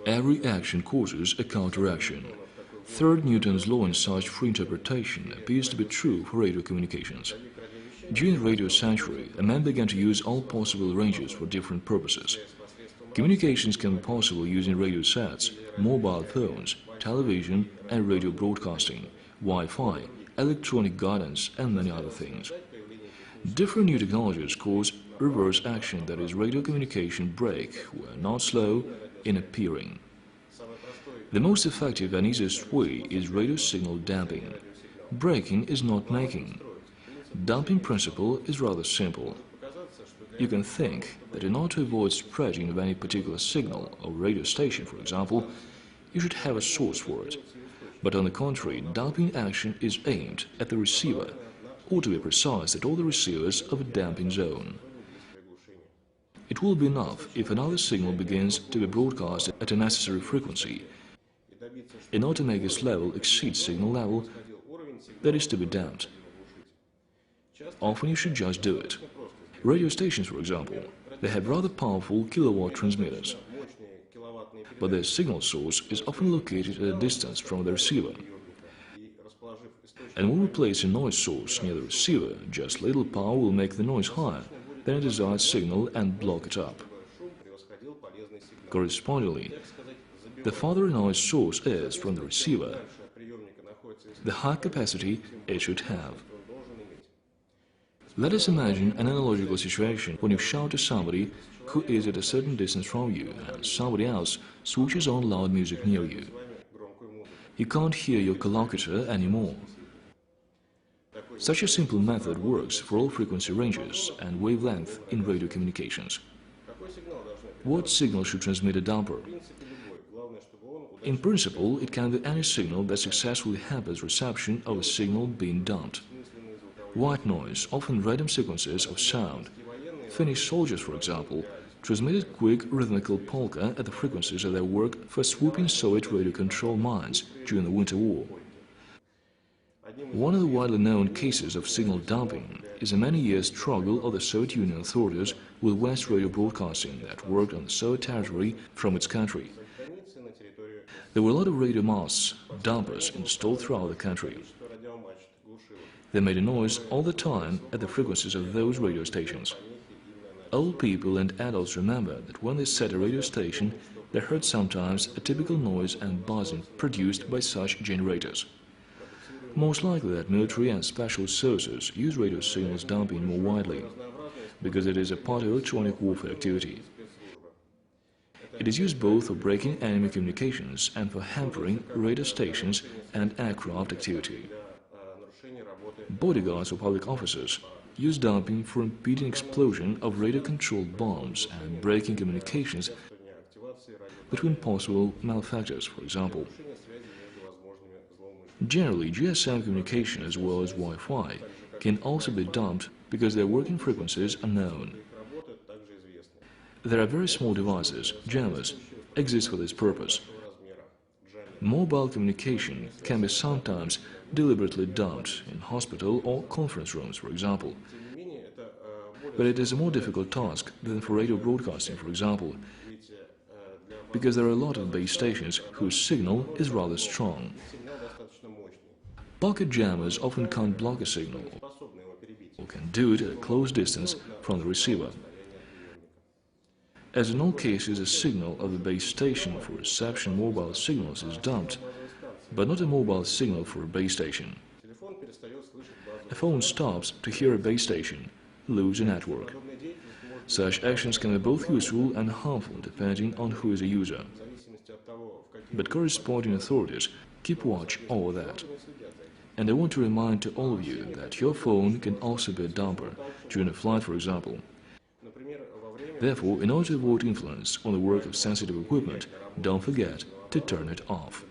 Every action causes a counteraction. Third Newton's law in such free interpretation appears to be true for radio communications. During the radio century, man began to use all possible ranges for different purposes. Communications can be possible using radio sets, mobile phones, television and radio broadcasting, Wi-Fi, electronic guidance and many other things. Different new technologies cause reverse action, that is, radio communication break, were not slow in appearing. The most effective and easiest way is radio signal damping. Breaking is not making. Damping principle is rather simple. You can think that in order to avoid spreading of any particular signal or radio station, for example, you should have a source for it. But on the contrary, damping action is aimed at the receiver, or to be precise, at all the receivers of a damping zone. It will be enough if another signal begins to be broadcast at a necessary frequency, in order to make this level exceed signal level that is to be damped. Often you should just do it. Radio stations, for example, they have rather powerful kilowatt transmitters, but their signal source is often located at a distance from the receiver. And when we place a noise source near the receiver, just little power will make the noise higher than a desired signal and block it up. Correspondingly, the farther a noise source is from the receiver, the higher capacity it should have. Let us imagine an analogical situation when you shout to somebody who is at a certain distance from you and somebody else switches on loud music near you. You can't hear your collocator anymore. Such a simple method works for all frequency ranges and wavelength in radio communications. What signal should transmit a damper? In principle, it can be any signal that successfully hampers reception of a signal being damped. White noise, often random sequences of sound. Finnish soldiers, for example, transmitted quick rhythmical polka at the frequencies of their work for swooping Soviet radio control mines during the Winter War. One of the widely known cases of signal dumping is a many-year struggle of the Soviet Union authorities with West Radio Broadcasting that worked on the Soviet territory from its country. There were a lot of radio masts, dampers, installed throughout the country. They made a noise all the time at the frequencies of those radio stations. Old people and adults remember that when they set a radio station, they heard sometimes a typical noise and buzzing produced by such generators. Most likely that military and special sources use radio signals damping more widely, because it is a part of electronic warfare activity. It is used both for breaking enemy communications and for hampering radio stations and aircraft activity. Bodyguards or public officers use damping for impeding explosion of radio-controlled bombs and breaking communications between possible malefactors, for example. Generally, GSM communication as well as Wi-Fi can also be damped because their working frequencies are known. There are very small devices, jammers, exist for this purpose. Mobile communication can be sometimes deliberately damped in hospital or conference rooms, for example. But it is a more difficult task than for radio broadcasting, for example, because there are a lot of base stations whose signal is rather strong. Pocket jammers often can't block a signal, or can do it at a close distance from the receiver. As in all cases, a signal of the base station for reception mobile signals is damped, but not a mobile signal for a base station. A phone stops to hear a base station, lose a network. Such actions can be both useful and harmful depending on who is a user. But corresponding authorities keep watch over that. And I want to remind to all of you that your phone can also be a damper during a flight, for example. Therefore, in order to avoid influence on the work of sensitive equipment, don't forget to turn it off.